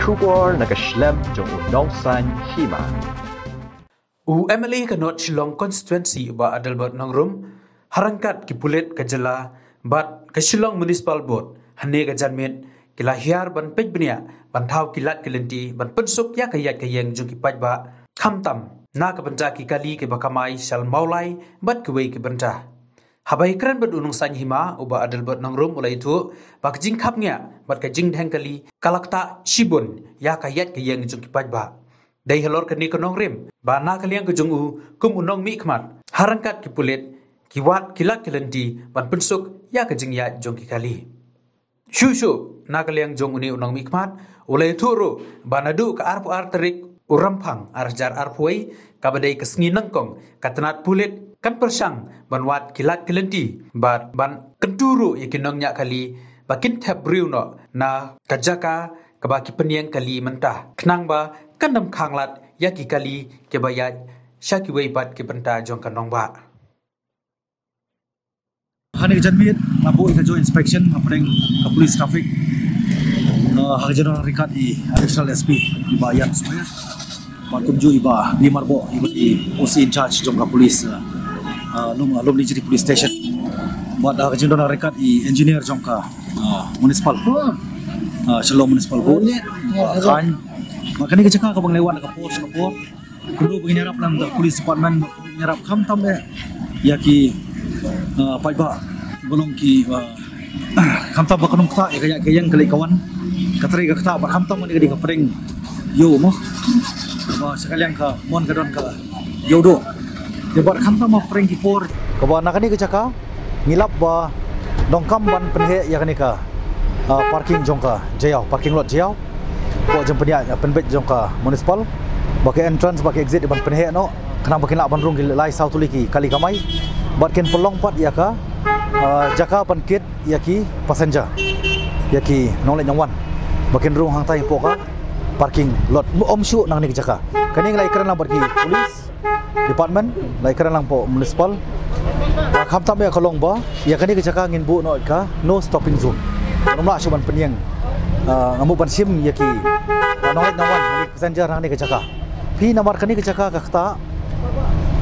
Kubor nakaslem jong unongsan hima. UMLA kanot Shillong constituency ba Adalbert Nongrum harangkat ki pulet ka jala bat ka Shillong municipal board hane ka janmet kila hiar ban pejbnia ban thau kilat kelenti ban pensuk ya kayat kayeng jung ki pajba khamtam na ka banja ki kali ke bakamai sal maulai bat kwei ki banja habai kran bat unung san hima uba Adalbert Nongrum ulai thu bak jing khapnya bat ka jing dhengkali kalakta shibun ya kayat kayeng jung ki pajba dai halor kani konong rim bana kaliang ke jungu kum unong mi khmat harangkat ki pulet ki wat kilat kelenti ban pensuk ya ke jing ya jong ki kali shushu na kaliang jong uni unong mi khmat ulai thuru banadu ka arpu ar terik urampang arjar arpuai kabadai kesngi nangkong katanat pulet kan persang ban wat kilat kelenti ban kenturu yakinong nya kali bakin tab briuno na kajaka kabaki penyang kali mentah kenang ba kanam khanglat yaki kali ke bayat syaki weibat ke benta jong kanong ba hani janmit labu ikajo inspection apring ke police traffic hak general rikat i additional SP bayat semua matum ju iba di marbo iba di OC in charge jong ka police lum di jadi police station buat hak general rikat i engineer jong ka municipal Shillong municipal board kan makanya kecaka kabang lewat ke pos kudu penginarap lang the police department penginarap kham tam ya ki pajba bolong ki kham tam bakanung ta ya kaya kayang kali kawan katri ka ta kham tam ni ka pring yo mo sekalian ka mon ka don ka yodo debat kham tam pring ki por ka nakani kecaka ngilap ba dongkam ban penhe ya kani ka parking jongka jayau parking lot jayau ko jempenia penbet jongka municipal baki entrance baki exit ban penhe no kena baki nak bandrung ki lai south liki kali kamai batken pelong pat ya ka jaka pan kit yaki passenger yaki nolek nyangwan bakin rung hang tai poka parking lot om shu nang ni jaka kani lai kran lang baki police department lai kran lang po municipal kham tam ya kolong ba ya kani jaka ngin bu no ka no stopping zone nomla chuban penyang ngamu ban sim yaki nolek nyangwan passenger nang ni jaka pi namar kani jaka ka kata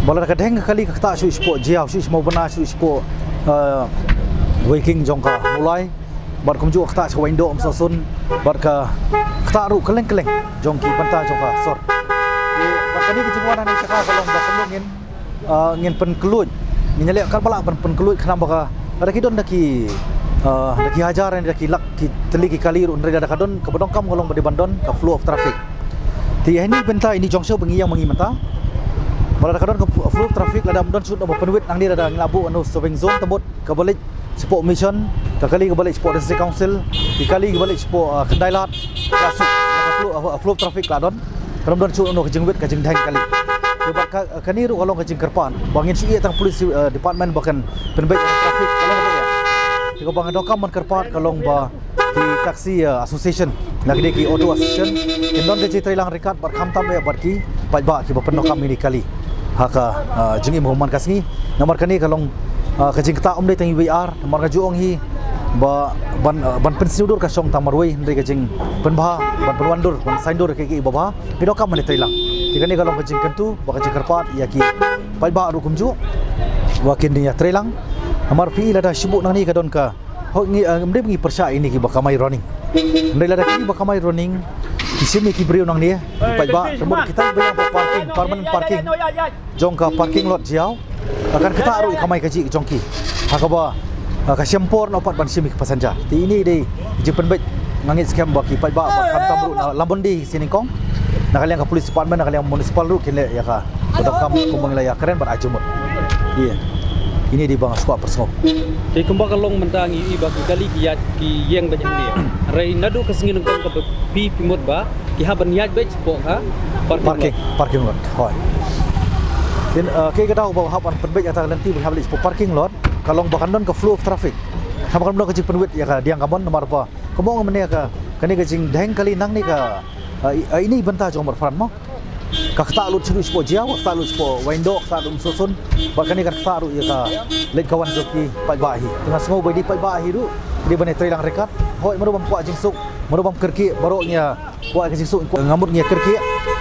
bola ka dheng kali ka kata shu spo jiao shu mau bana shu spo waking jongka mulai bar kumju kata se window om sosun bar ka kata ru keleng jongki panta jongka sor bar kani ke jengwana ni caka kolong ba ngin ngin pen keluj nyelek kal bala pen keluj khana baka ada kidon daki hajar and daki lak ki teliki kali ru ndra da kadon ke bodong kam kolong badi bandon ka flow of traffic ti ini benta ini jongsho bengi yang mengi mata bala kadon ke flow of traffic lada don shoot no penwit nang ni ada nglabu anu stopping zone tebut ke balik sport mission kali ke balik sport district council kali ke balik sport kendai lat masuk flow of traffic ladon kadon don shoot no ke jengwit ke jengdang kali debat kani ru kolong ke jengkerpan bangin sui tang police department bahkan penbet traffic kolong ya tiga bang dokam man kerpat kalong ba di taxi association lagi ki auto association indon ke trilang rekat bar kham tam ya bar ki pajba ki ba pendokam ini kali haka jengi Muhammad kasni nomor kani kalong kajing ta dei tang IBR nomor kajuong hi ba ban pensiudur ka song tamarwei ndai kajing penbha ban penwandur ban saindur ke ki baba pidokam man trilang tikani kalong kajing kentu ba kajing kerpat ya ki pajba ru kumju wakin dia trilang amar pi lada sibuk nang ni kadon ka ho ngi mde ngi persya ini ki bakamai running ndai lada ki bakamai running kisimi ki brio nang ni pajba temur kita bayang parking permanent parking jongka parking lot jiao akan kita aru kamai kaji jongki hakaba ka sempor no pat ban simi passenger ti ini dei jepen bet ngangit scam baki pajba bakam tamru lambondi siningkong nakaliang ka police department nakaliang municipal ru kile ya ka bodokam kumangla ya keren bar ajumut iya ini di bang squad persong te kumba kalong mentangi iba kali kiat ki yeng bajang dia rai nadu kesengin kong ke pi pimut ba ki haban yat bej po ha parking lot hoi din ke kita bawa haban penbej atau lenti hablis parking lot kalong bakandon ke flow of traffic sama kan ke penwit ya ka diang kabon nomor apa kemong mene ka kani ke jing deng kali nang ni ka ini benta jomor fran mo kakta lut chiru spo jiao kakta lut spo window kakta susun bakani kakta ru ya ka let kawan joki pajbahi tengah semua badi pajbahi ru di bane trilang rekat hoi meru bang puak jingsuk meru bang kerki baroknya buat kecing suk ngamut ngia kerki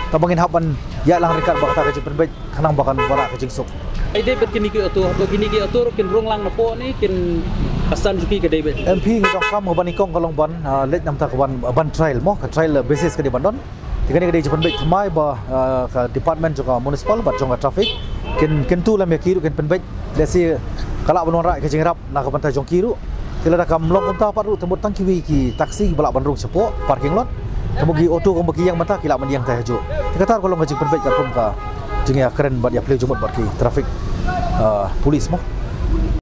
tabangin haban ya lang rekat bakata kecing penbej kanang bakan bara kecing suk ai dai bet kini ki auto kin rong lang na po ni kin asan juki ke dai bet MP ngidong kam bani kong kalong ban let nam ta ban trial mo ka trial basis ke di bandon tigani ke di penbej thamai ba ka department juga municipal ba jonga traffic kin tu lam ya kiru kin penbej lesi kala banon ra kecing rap na ka bantai jong kiru tila da kam long konta paru tembut tang kiwi ki taksi balak bandrung sepo parking lot kemugi auto kemugi yang mata kila man yang tah haju dikatar kolong kecing penbej ka kum ka jing ya keren bat ya play jumut bat ki traffic polis mo